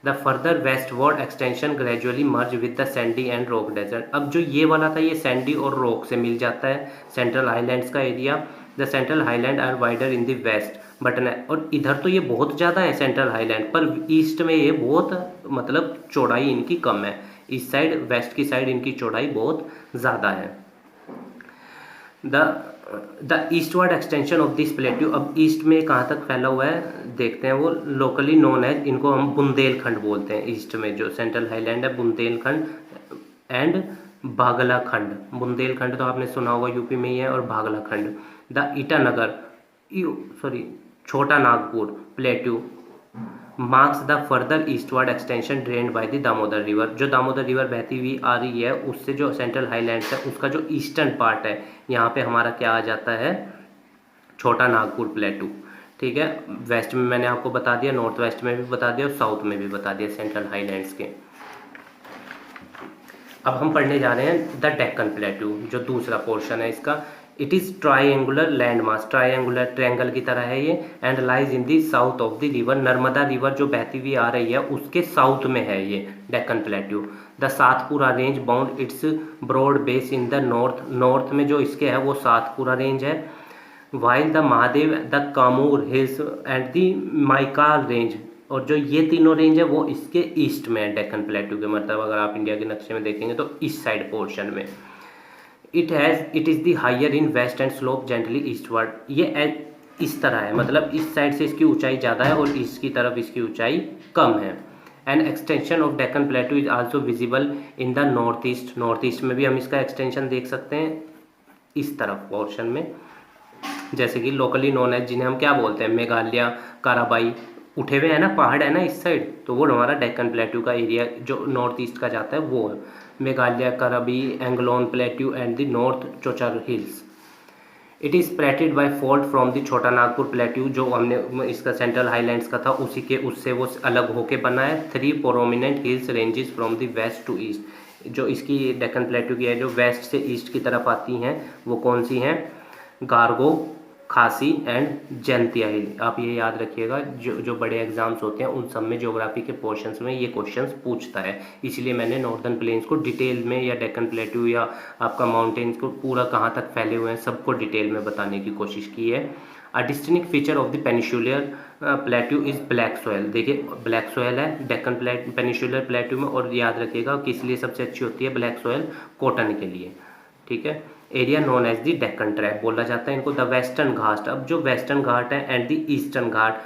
The further westward extension gradually merge with the sandy and rock desert. अब जो ये वाला था ये सैंडी और रॉक से मिल जाता है सेंट्रल हाईलैंड्स का area. The central highland are wider in the west but, और इधर तो ये बहुत ज़्यादा है सेंट्रल हाईलैंड, पर ईस्ट में ये बहुत मतलब चौड़ाई इनकी कम है। इस साइड वेस्ट की साइड इनकी चौड़ाई बहुत ज़्यादा है। The eastward extension of this plateau, अब ईस्ट में कहाँ तक फैला हुआ है देखते हैं, वो लोकली नोन है, इनको हम बुंदेलखंड बोलते हैं। ईस्ट में जो सेंट्रल हाईलैंड है बुंदेलखंड एंड भागलाखंड। बुंदेलखंड तो आपने सुना होगा यूपी में ही है, और भागलाखंड। द ईटानगर छोटा Nagpur plateau marks the further eastward extension drained by the Damodar river. जो दामोदर रिवर बहती हुई आ रही है उससे जो सेंट्रल हाईलैंड्स है उसका जो ईस्टर्न पार्ट है, यहाँ पे हमारा क्या आ जाता है, छोटा नागपुर प्लेटू, ठीक है। वेस्ट में मैंने आपको बता दिया, नॉर्थ वेस्ट में भी बता दिया और साउथ में भी बता दिया सेंट्रल हाईलैंड्स के। अब हम पढ़ने जा रहे हैं द डेक्कन प्लेट्यू, जो दूसरा पोर्शन है इसका। It is triangular land mass, triangular triangle की तरह है ये, and lies in the south of the river. Narmada river जो बहती हुई आ रही है उसके साउथ में है ये Deccan plateau. The Satpura range bound its broad base in the north, north में जो इसके है वो सातपुरा रेंज है। While the Mahadev, the Kaimur hills and the Maikal range, और जो ये तीनों रेंज है वो इसके ईस्ट में है डेक्कन प्लेट्यू के, मतलब अगर आप इंडिया के नक्शे में देखेंगे तो इस साइड पोर्शन में। It is the higher in west and slope gently eastward. ये इस तरह है, मतलब इस साइड से इसकी ऊंचाई ज़्यादा है और ईस्ट की तरफ इसकी ऊंचाई कम है। An extension of Deccan plateau is also visible in the north east. North east में भी हम इसका एक्सटेंशन देख सकते हैं इस तरफ पोर्शन में, जैसे कि लोकली नोन है, जिन्हें हम क्या बोलते हैं, मेघालय, काराबाई, उठे हुए हैं ना पहाड़ है ना इस साइड, तो वो हमारा डेक्कन प्लेट्यू का एरिया जो नॉर्थ ईस्ट का जाता है वो है। Meghalaya, Karbi, Anglong plateau and the north Cachar hills. It is separated by fault from the Chota Nagpur plateau, जो हमने इसका सेंट्रल हाईलैंड्स का था उसी के उससे वो अलग होके बना है। 3 prominent hills ranges from the west to east. जो इसकी डेक्कन प्लेट्यू की है जो वेस्ट से ईस्ट की तरफ आती हैं वो कौन सी हैं, गार्गो, खासी एंड जैंतिया हिल। आप ये याद रखिएगा, जो बड़े एग्जाम्स होते हैं उन सब में ज्योग्राफी के पोर्शंस में ये क्वेश्चंस पूछता है, इसलिए मैंने नॉर्दर्न प्लेन्स को डिटेल में, या डेक्कन प्लेट्यू या आपका माउंटेन्स को पूरा कहाँ तक फैले हुए हैं सबको डिटेल में बताने की कोशिश की है। A distinct feature of the peninsular plateau is black soil. देखिए ब्लैक सॉयल है डेक्कन पेनिनसुलर प्लेट्यू में, और याद रखिएगा किस लिए सबसे अच्छी होती है ब्लैक सॉयल, कॉटन के लिए, ठीक है। Area known as the Deccan trap बोला जाता है इनको। द वेस्टर्न घाट, अब जो वेस्टर्न घाट है and the eastern Ghat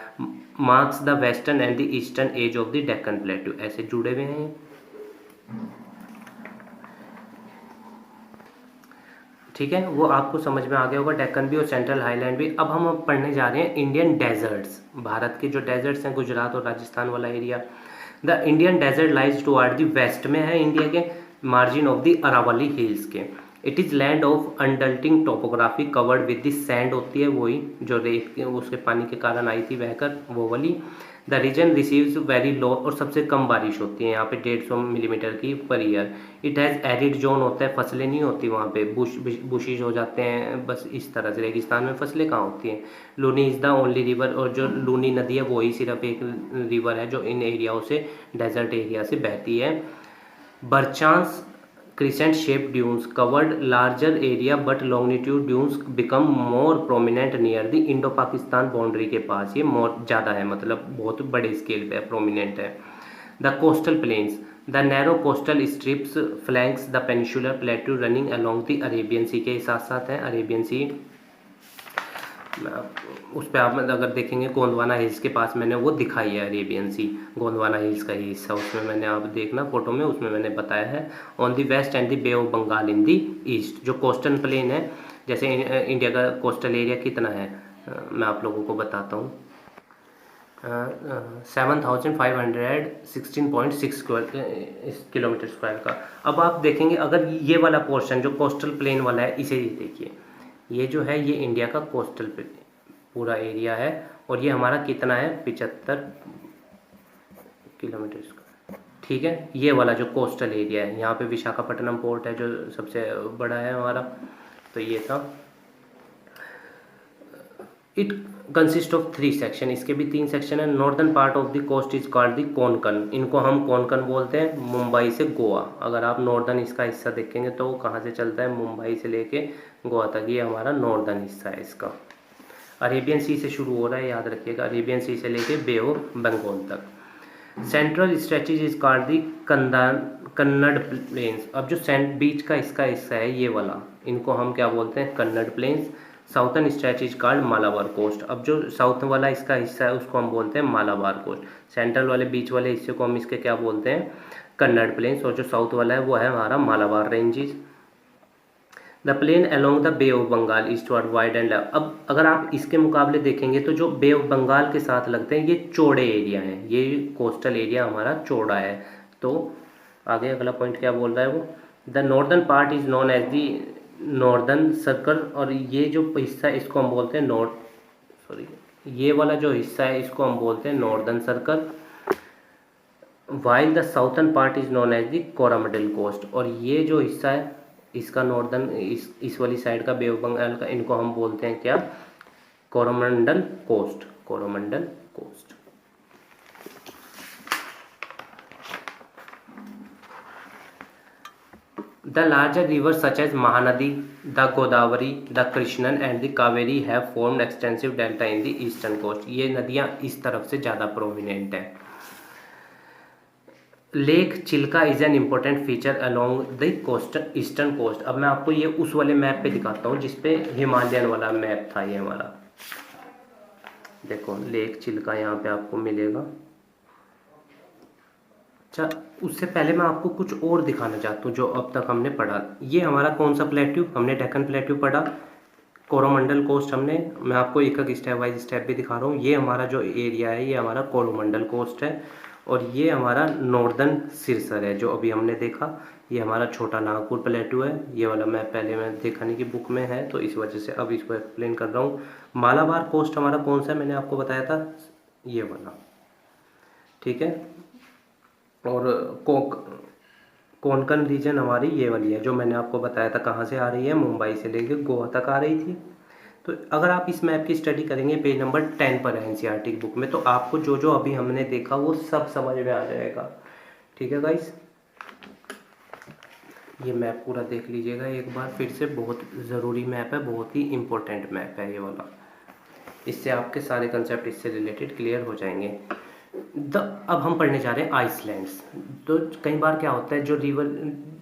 marks the western and the eastern edge of the Deccan plateau, ऐसे जुड़े हुए हैं। ठीक है, वो आपको समझ में आ गया होगा, डेक्कन भी और सेंट्रल हाईलैंड भी। अब हम पढ़ने जा रहे हैं इंडियन डेजर्ट्स, भारत के जो डेजर्ट्स हैं, गुजरात और राजस्थान वाला area. The Indian desert lies toward the west में है इंडिया के, margin of the Aravalli hills के। It is land of undulating topography covered with the sand, होती है वही जो रेत के उसके पानी के कारण आई थी बहकर, वो वाली। The region receives very low, और सबसे कम बारिश होती है यहाँ पे 150 मिलीमीटर की per year. It has arid zone होता है, फसलें नहीं होती वहाँ पे, बुशिज हो जाते हैं बस इस तरह से, रेगिस्तान में फसलें कहाँ होती हैं। Luni is the only river, और जो लूनी नदी है वही सिर्फ एक रिवर है जो इन एरियाओं से, डेजर्ट एरिया से बहती है। बरचांस crescent shaped dunes covered larger area but longitude dunes become more prominent near the Indo-Pakistan boundary के पास, ये मोर ज़्यादा है, मतलब बहुत बड़े स्केल पे प्रोमिनेंट है। The coastal plains, the narrow coastal strips flanks the peninsular plateau running along the Arabian sea, के साथ साथ है अरेबियन सी। उस पर आप अगर देखेंगे गोंडवाना हिल्स के पास मैंने वो दिखाई है अरेबियन सी, गोंडवाना हिल्स का ही हिस्सा, उसमें मैंने आप देखना फोटो में, उसमें मैंने बताया है। On the west and the bay of Bengal in the east, जो कोस्टल प्लेन है, जैसे इंडिया का कोस्टल एरिया कितना है, मैं आप लोगों को बताता हूँ। 7516.6 किलोमीटर स्क्वायर का। अब आप देखेंगे अगर ये वाला पोर्शन जो कोस्टल प्लेन वाला है, इसे ही देखिए, ये जो है ये इंडिया का कोस्टल पूरा एरिया है, और ये हमारा कितना है 75 किलोमीटर स्क्वायर। ठीक है, ये वाला जो कोस्टल एरिया है, यहाँ पे विशाखापट्टनम पोर्ट है जो सबसे बड़ा है हमारा, तो ये था। इट कंसिस्ट ऑफ 3 सेक्शन, इसके भी 3 सेक्शन है। Northern part of the coast is called the Konkan, इनको हम कोंकण बोलते हैं, मुंबई से गोवा। अगर आप नॉर्दर्न इसका हिस्सा देखेंगे तो वो कहाँ से चलता है, मुंबई से लेके गोवा तक, ये हमारा नॉर्दर्न हिस्सा है इसका। अरेबियन सी से शुरू हो रहा है, याद रखिएगा, अरेबियन सी से लेके बे ऑफ बंगाल तक। Central stretches is called the Kannada plains, अब जो बीच का इसका हिस्सा है ये वाला, इनको हम क्या बोलते हैं, Kannada plains. Southern stretch is called Malabar coast, अब जो साउथ वाला इसका हिस्सा है उसको हम बोलते हैं मालाबार कोस्ट। सेंट्रल वाले बीच वाले हिस्से को हम इसके क्या बोलते हैं, कन्नड़ प्लेन्स, और जो साउथ वाला है वो है हमारा Malabar ranges. The plain along the bay of Bengal eastward wide and, अब अगर आप इसके मुकाबले देखेंगे तो जो बे ऑफ बंगाल के साथ लगते हैं ये चौड़े एरिया हैं, ये कोस्टल एरिया हमारा चौड़ा है। तो आगे अगला पॉइंट क्या बोल रहा है वो, the northern part is known as the northern circle, और ये जो हिस्सा है इसको हम बोलते हैं ये वाला जो हिस्सा है इसको हम बोलते हैं northern circle. While the southern part is known as the Coromandel coast, और ये जो हिस्सा है इसका नॉर्दर्न, इस वाली साइड का बे ऑफ बंगाल का, इनको हम बोलते हैं क्या, Coromandel coast, Coromandel coast. The larger rivers such as Mahanadi, the Godavari, the Krishnan and the Kaveri have formed extensive delta in the eastern coast, ये नदियाँ इस तरफ से ज़्यादा प्रोमिनेंट हैं। Lake Chilka is an important feature along the coast eastern coast, अब मैं आपको ये उस वाले मैप पे दिखाता हूँ जिसपे हिमालयन वाला मैप था ये हमारा, देखो लेक चिल्का यहाँ पे आपको मिलेगा। अच्छा, उससे पहले मैं आपको कुछ और दिखाना चाहता हूँ जो अब तक हमने पढ़ा। ये हमारा कौन सा प्लेट्यू, हमने डेक्कन प्लेट्यू पढ़ा, कोरोमंडल कोस्ट हमने, मैं आपको एक एक स्टेप वाइज स्टेप भी दिखा रहा हूँ। ये हमारा जो एरिया है ये हमारा कोरोमंडल कोस्ट है, और ये हमारा नॉर्दर्न सिरसर है जो अभी हमने देखा, ये हमारा छोटा नागपुर प्लेट्यू है। ये वाला मैप पहले मैं दिखाने की बुक में है तो इस वजह से अब इसको एक्सप्लेन कर रहा हूँ। मालाबार कोस्ट हमारा कौन सा है, मैंने आपको बताया था ये वाला, ठीक है। और कोंकण रीजन हमारी ये वाली है जो मैंने आपको बताया था, कहाँ से आ रही है, मुंबई से लेकर गोवा तक आ रही थी। तो अगर आप इस मैप की स्टडी करेंगे पेज नंबर 10 पर है एनसीईआरटी की बुक में, तो आपको जो जो अभी हमने देखा वो सब समझ में आ जाएगा। ठीक है गाइस, ये मैप पूरा देख लीजिएगा एक बार फिर से, बहुत ज़रूरी मैप है, बहुत ही इम्पोर्टेंट मैप है ये वाला, इससे आपके सारे कंसेप्ट इससे रिलेटेड क्लियर हो जाएंगे। अब हम पढ़ने जा रहे हैं आइसलैंड्स। तो कई बार क्या होता है, जो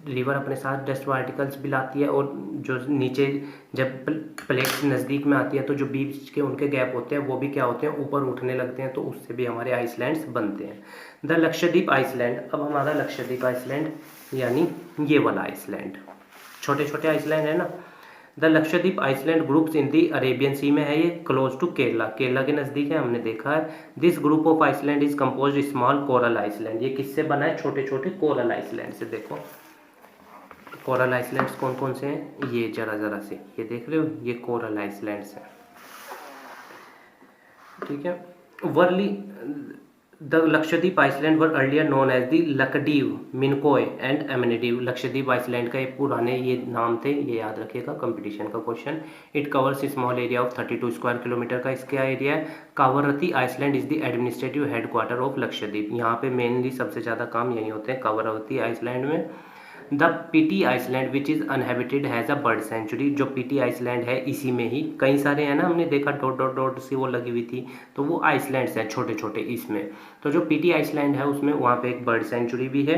रिवर अपने साथ डस्ट पार्टिकल्स भी लाती है, और जो नीचे जब प्लेट्स नज़दीक में आती है तो जो बीच के उनके गैप होते हैं वो भी क्या होते हैं, ऊपर उठने लगते हैं, तो उससे भी हमारे आइसलैंड्स बनते हैं। द लक्षद्वीप आइसलैंड, अब हमारा लक्षद्वीप आइसलैंड यानी ये वाला आइसलैंड, छोटे छोटे आइसलैंड है ना। The Lakshadweep island groups in the Arabian sea में है, ये क्लोज टू केरला, केरला के नज़दीक है, हमने देखा है। This group of island is compose small coral island, ये किससे बना है, छोटे छोटे कोरल आइसलैंड से। देखो कोरल आइसलैंड्स कौन कौन से हैं, ये जरा जरा से ये देख रहे हो, ये कोरल आइसलैंड्स हैं, ठीक है। वर्ली the Lakshadweep island were earlier known as the Laccadive, Minicoy and Amindivi. Lakshadweep island का एक पुराने ये नाम थे, ये याद रखिएगा, कंपटीशन का question. It covers small area of 32 square kilometre का इसका एरिया है। Kavaratti island is the administrative headquarter of Lakshadweep, यहाँ पे मेनली सबसे ज़्यादा काम यही होते हैं कावरती आइसलैंड में। The Pitti island which is uninhabited has a bird sanctuary, जो पीटी आइसलैंड है इसी में ही कई सारे हैं ना, हमने देखा डॉट डॉट डॉट सी वो लगी हुई थी, तो वो आइसलैंड्स हैं छोटे छोटे इसमें। तो जो पीटी आइसलैंड है उसमें वहाँ पे एक बर्ड सेंचुरी भी है।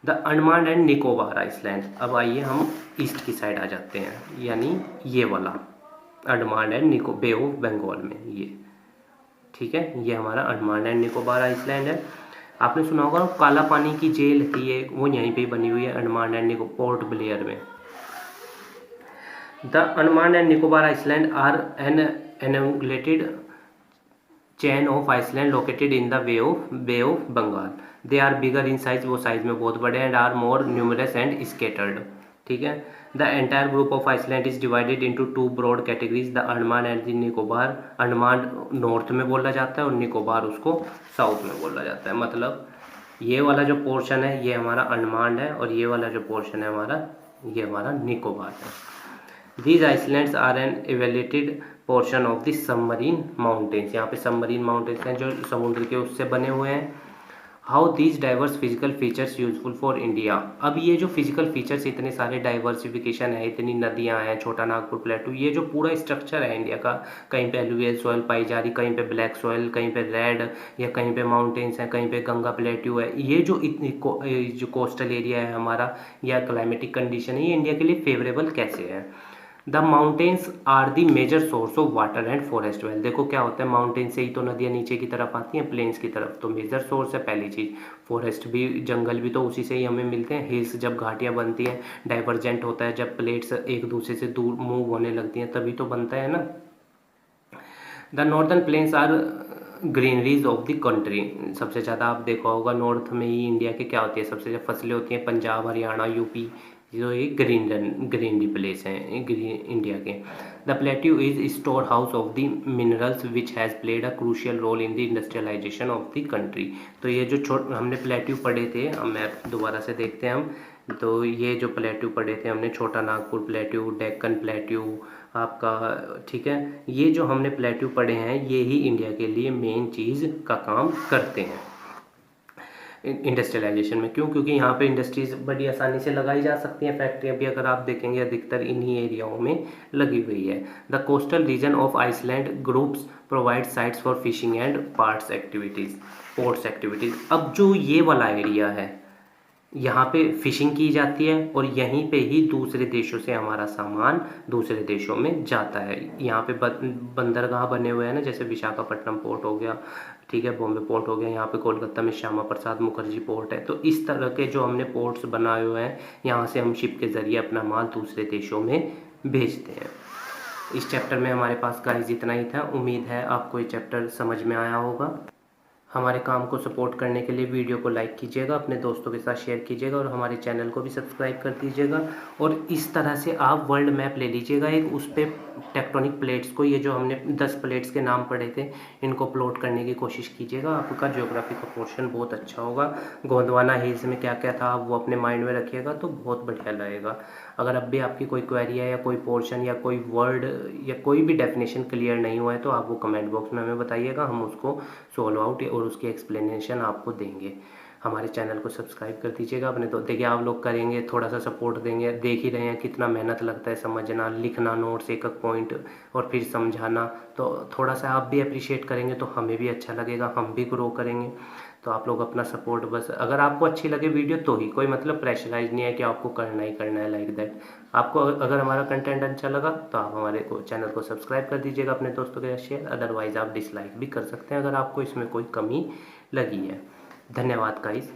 The Andaman and Nicobar island, अब आइए हम ईस्ट की साइड आ जाते हैं, यानी ये वाला अंडमान एंड निको बे ऑफ बंगाल में ये, ठीक है, ये हमारा अंडमान एंड निकोबार आइसलैंड है। आपने सुना होगा काला पानी की जेल थी ये, वो यहीं पे बनी हुई है अंडमान एंड निकोबार, पोर्ट ब्लेयर में। The Andaman and Nicobar island are an elongated chain of island located in the bay of Bengal. They are bigger in size, वो साइज में बहुत बड़े, and are more numerous and scattered, ठीक है। The entire group of island is divided into two broad categories, the Andaman and the Nicobar. Andaman north में बोला जाता है और निकोबार उसको साउथ में बोला जाता है। मतलब ये वाला जो पोर्शन है ये हमारा अंडमान है, और ये वाला जो पोर्शन है हमारा, ये हमारा निकोबार है। These islands are an elevated portion of the submarine mountains, यहाँ पे सबमरीन माउंटेन्स हैं जो समुद्र के उससे बने हुए हैं। How these diverse physical features useful for India, अब ये जो फिजिकल फीचर्स, इतने सारे डाइवर्सिफिकेशन है, इतनी नदियाँ हैं, छोटा नागपुर प्लेटू, ये जो पूरा स्ट्रक्चर है इंडिया का, कहीं पे एलुवियल सॉइल पाई जा रही, कहीं पे ब्लैक सॉइल, कहीं पे रेड, या कहीं पे माउंटेन्स हैं, कहीं पे गंगा प्लेट्यू है, ये जो इतनी जो कोस्टल एरिया है हमारा, या क्लाइमेटिक कंडीशन है, ये इंडिया के लिए फेवरेबल कैसे है। The mountains are the major source of water and forest well, देखो क्या होता है, माउंटेन से ही तो नदियाँ नीचे की तरफ आती हैं, प्लेन्स की तरफ, तो मेजर सोर्स है पहली चीज़। फॉरेस्ट भी, जंगल भी तो उसी से ही हमें मिलते हैं। हिल्स जब घाटियाँ बनती हैं, डाइवर्जेंट होता है, जब प्लेट्स एक दूसरे से दूर मूव होने लगती हैं, तभी तो बनता है ना। The northern plains are greeneries of the country, सबसे ज़्यादा आप देखा होगा नॉर्थ में ही इंडिया के क्या होती है, सबसे ज़्यादा फसलें होती हैं, पंजाब, हरियाणा, यूपी, जो ये ग्रीनरी प्लेस हैं ग्रीन इंडिया के। The plateau is store house of the minerals which has played a crucial role in the industrialisation of the country. तो ये जो हमने प्लेट्यू पढ़े थे, अब मैप दोबारा से देखते हैं हम, तो ये जो प्लेट्यू पढ़े थे हमने, छोटा नागपुर प्लेट्यू, डेक्कन प्लेट्यू आपका, ठीक है, ये जो हमने प्लेट्यू पढ़े हैं ये ही इंडिया के लिए मेन चीज़ का काम करते हैं इंडस्ट्रियलाइजेशन में। क्यों? क्योंकि यहाँ पे इंडस्ट्रीज बड़ी आसानी से लगाई जा सकती हैं, फैक्ट्रियाँ भी अगर आप देखेंगे अधिकतर इन्हीं एरियाओं में लगी हुई है। The coastal region of island groups provide sites for fishing and ports activities. अब जो ये वाला एरिया है, यहाँ पे फिशिंग की जाती है, और यहीं पे ही दूसरे देशों से हमारा सामान दूसरे देशों में जाता है। यहाँ पे बंदरगाह बने हुए हैं ना, जैसे विशाखापट्टनम पोर्ट हो गया, ठीक है, बॉम्बे पोर्ट हो गया, यहाँ पे कोलकाता में श्यामा प्रसाद मुखर्जी पोर्ट है। तो इस तरह के जो हमने पोर्ट्स बनाए हुए हैं, यहाँ से हम शिप के ज़रिए अपना माल दूसरे देशों में भेजते हैं। इस चैप्टर में हमारे पास गाइस इतना ही था। उम्मीद है आपको ये चैप्टर समझ में आया होगा। हमारे काम को सपोर्ट करने के लिए वीडियो को लाइक कीजिएगा, अपने दोस्तों के साथ शेयर कीजिएगा, और हमारे चैनल को भी सब्सक्राइब कर दीजिएगा। और इस तरह से आप वर्ल्ड मैप ले लीजिएगा एक, उस पर टेक्टोनिक प्लेट्स को, ये जो हमने 10 प्लेट्स के नाम पढ़े थे, इनको प्लॉट करने की कोशिश कीजिएगा। आपका ज्योग्राफी का पोर्शन बहुत अच्छा होगा। गोंडवाना हिल्स में क्या क्या था वो अपने माइंड में रखिएगा तो बहुत बढ़िया रहेगा। अगर अब भी आपकी कोई क्वेरी है, या कोई पोर्शन, या कोई वर्ड, या कोई भी डेफिनेशन क्लियर नहीं हुआ है, तो आप वो कमेंट बॉक्स में हमें बताइएगा, हम उसको सॉल्व आउट और उसकी एक्सप्लेनेशन आपको देंगे। हमारे चैनल को सब्सक्राइब कर दीजिएगा अपने। तो देखिए आप लोग करेंगे, थोड़ा सा सपोर्ट देंगे, देख ही रहे हैं कितना मेहनत लगता है समझना, लिखना नोट्स एक एक पॉइंट और फिर समझाना। तो थोड़ा सा आप भी अप्रिशिएट करेंगे तो हमें भी अच्छा लगेगा, हम भी ग्रो करेंगे। तो आप लोग अपना सपोर्ट, बस अगर आपको अच्छी लगे वीडियो तो ही, कोई मतलब प्रेशराइज नहीं है कि आपको करना ही करना है लाइक दैट। आपको अगर हमारा कंटेंट अच्छा लगा तो आप हमारे को चैनल को सब्सक्राइब कर दीजिएगा, अपने दोस्तों के साथ शेयर, अदरवाइज़ आप डिसलाइक भी कर सकते हैं अगर आपको इसमें कोई कमी लगी है। धन्यवाद गाइस।